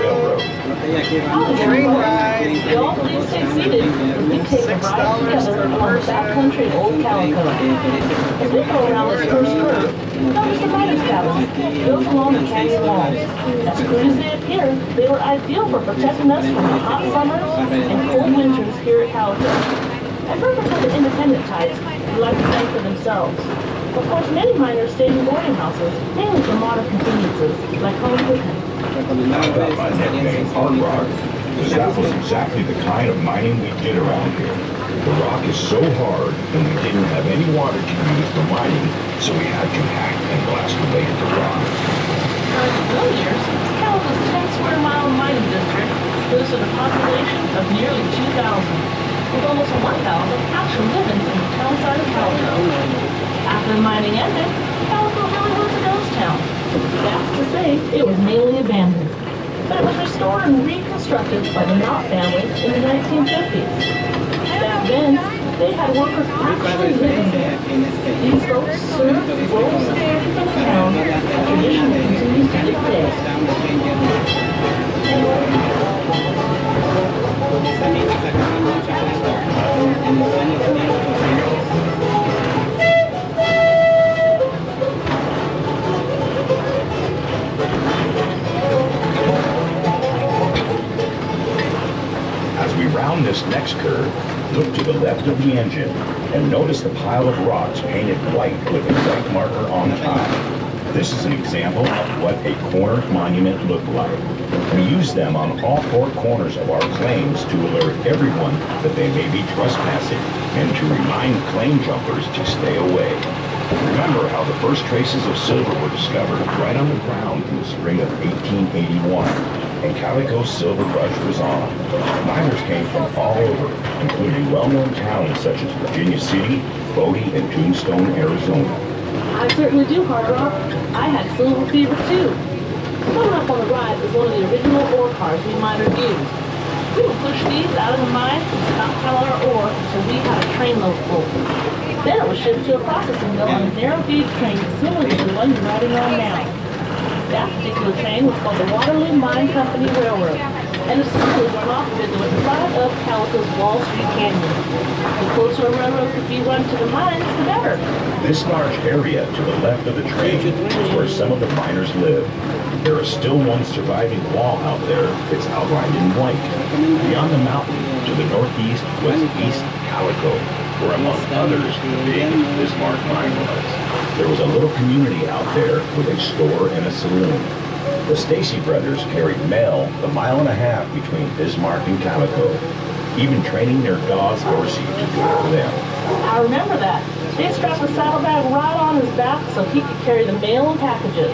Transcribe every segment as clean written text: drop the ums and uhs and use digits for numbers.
railroad. Train ride. We all please stay seated as we take a ride together along the backcountry of Old Calico. As we go around this first curve, notice the miners' cabins built along the canyon wall. As crude as they appear, they were ideal for protecting us from the hot summers and cold winters here at Calico. And perfect for the independent types who like to fend for themselves. Of course, many miners stayed in boarding houses, mainly for modern conveniences, like home cooking. I got my nickname Hard Rock because that was exactly the kind of mining we did around here. The rock is so hard, and we didn't have any water to use for mining, so we had to hack and blast away at the rock. Now, in some years, Calico's 10-square-mile mining district boasted a population of nearly 2,000, with almost 1,000 actually living in the town side of Calico. After the mining ended, Calico really was a ghost town. That's to say, it was mainly abandoned. But it was restored and reconstructed by the Knott family in the 1950s. Back then, they had workers actually living there. These folks served the rural society from the town, a tradition that continues to this day. As we round this next curve, look to the left of the engine and notice the pile of rocks painted white with a white marker on top. This is an example of what a corner monument looked like. We use them on all four corners of our claims to alert everyone that they may be trespassing and to remind claim jumpers to stay away. Remember how the first traces of silver were discovered right on the ground in the spring of 1881, and Calico's silver rush was on. Miners came from all over, including well-known towns such as Virginia City, Bodie, and Tombstone, Arizona. I certainly do, Hard Rock. I had silver fever too. Coming up on the right is one of the original ore cars we miners used. We would push these out of the mine and stockpile our ore until we had a trainload full. Then it was shipped to a processing mill on a narrow gauge train similar to the one you're riding on now. That particular train was called the Waterloo Mine Company Railroad, and assembly went off of it was right up Calico's Wall Street Canyon. The closer a railroad could be run to the mines, the better. This large area to the left of the train is where some of the miners live. There is still one surviving wall out there that's outlined in white. Beyond the mountain, to the northeast, was East Calico, where among others, the big Bismarck mine was. There was a little community out there with a store and a saloon. The Stacy brothers carried mail the 1.5 miles between Bismarck and Calico, even training their dog Dorsey to do it for them. I remember that. They strapped a saddlebag right on his back so he could carry the mail and packages.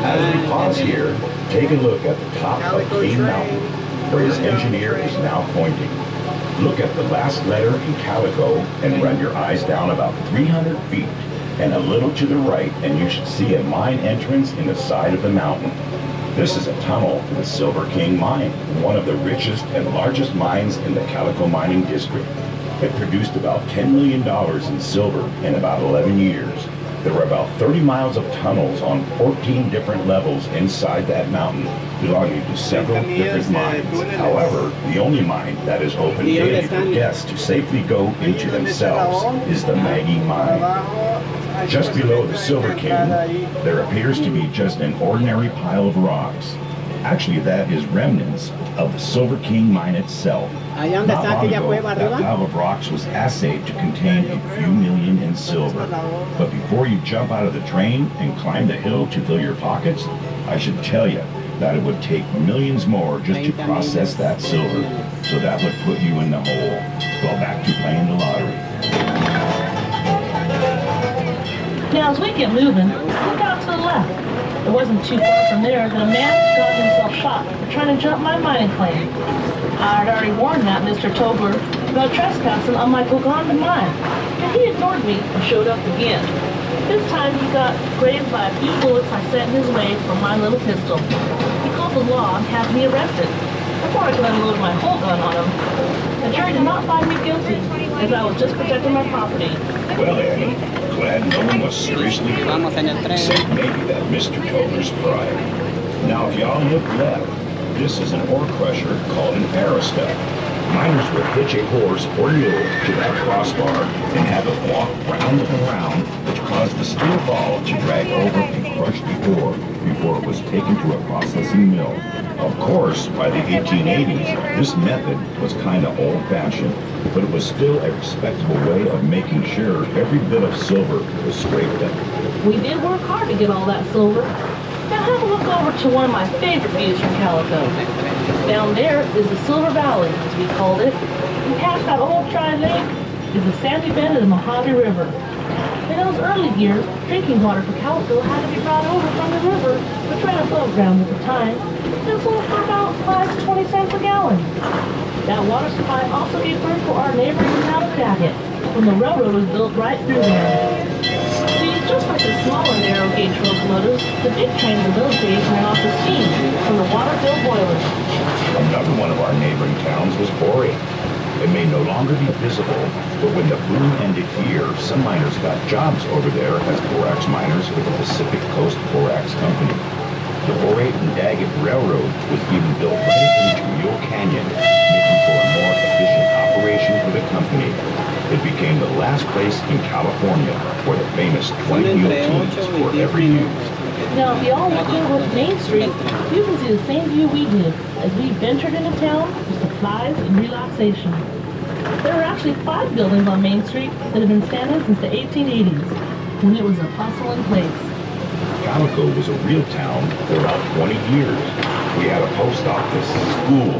As we pause here, take a look at the top of King Mountain, where his engineer is now pointing. Look at the last letter in Calico and run your eyes down about 300 feet and a little to the right, and you should see a mine entrance in the side of the mountain. This is a tunnel for the Silver King mine, one of the richest and largest mines in the Calico mining district. It produced about $10 million in silver in about 11 years. There were about 30 miles of tunnels on 14 different levels inside that mountain, belonging to several different mines. However, the only mine that is open daily for guests to safely go into themselves is the Maggie Mine. Just below the Silver King, there appears to be just an ordinary pile of rocks. Actually, that is remnants of the Silver King mine itself. Not long ago, that pile of rocks was assayed to contain a few million in silver. But before you jump out of the train and climb the hill to fill your pockets, I should tell you that it would take millions more just to process that silver. So that would put you in the hole. Well, back to playing the lottery. Now, as we get moving, look out to the left. It wasn't too far from there that a man got himself shot for trying to jump my mining claim. I had already warned that Mr. Tobler about trespassing on my Golgonda mine, and he ignored me and showed up again. This time he got grazed by a few bullets I sent his way from my little pistol. He called the law and had me arrested before I could unload my whole gun on him. The jury did not find me guilty, as I was just protecting my property. Well, Annie, glad no one was seriously hurt, except maybe that Mr. Tobler's pride. Now, if y'all look left, This is an ore crusher called an aerostep. Miners would hitch a horse or mule to that crossbar and have it walk round and around, which caused the steel ball to drag over and crush the ore before it was taken to a processing mill. Of course, by the 1880s, this method was kind of old-fashioned, but it was still a respectable way of making sure every bit of silver was scraped up. We did work hard to get all that silver. Now have a look over to one of my favorite views from Calico. Down there is the Silver Valley, as we called it, and past that old dry lake is the sandy bed of the Mojave River. In those early years, drinking water for Calico had to be brought over from the river, which ran above ground at the time, and sold for about 5 to 20 cents a gallon. That water supply also gave birth to our neighboring town of Daggett, when the railroad was built right through there. See, just like the smaller narrow gauge locomotives, the big trains of those days ran off the steam from the water-filled boilers. Another one of our neighboring towns was Borea. It may no longer be visible, but when the boom ended here, some miners got jobs over there as borax miners with the Pacific Coast Borax Company. The Borea and Daggett Railroad was even built right into Mule Canyon, making for a more efficient operation for the company. It became the last place in California where the famous 20 mule teams were ever used. Now, if you all look over at Main Street, you can see the same view we did as we ventured into town for supplies and relaxation. There are actually 5 buildings on Main Street that have been standing since the 1880s, when it was a bustling place. Calico was a real town for about 20 years. We had a post office, school,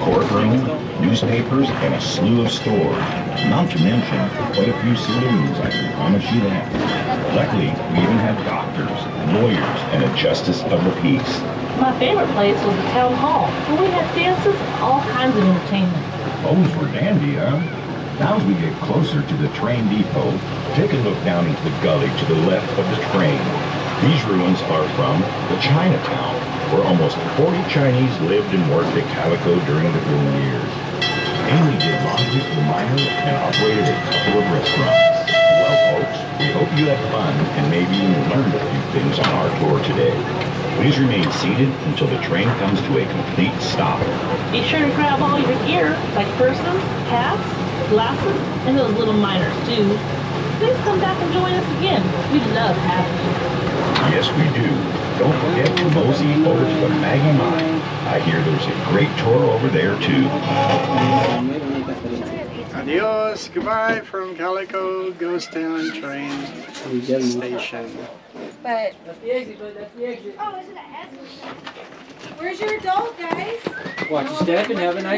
courtroom, newspapers, and a slew of stores. Not to mention quite a few saloons, I can promise you that. Luckily, we even had doctors, lawyers, and a justice of the peace. My favorite place was the town hall, where we had dances and all kinds of entertainment. Those were dandy, huh? Now as we get closer to the train depot, take a look down into the gully to the left of the train. These ruins are from the Chinatown, where almost 40 Chinese lived and worked at Calico during the boom years. Amy did laundry for the miners and operated a couple of restaurants. Well, folks, we hope you had fun and maybe even learned a few things on our tour today. Please remain seated until the train comes to a complete stop. Be sure to grab all your gear, like purses, hats, glasses, and those little miners, too. Please come back and join us again. We'd love having you. Yes, we do. Don't forget to mosey over to the Maggie Mine. I hear there's a great tour over there, too. Adios, goodbye from Calico Ghost Town train station. But that's the exit, but that's the exit. Oh, is it an exit? Where's your adult, guys? Watch your step and have a nice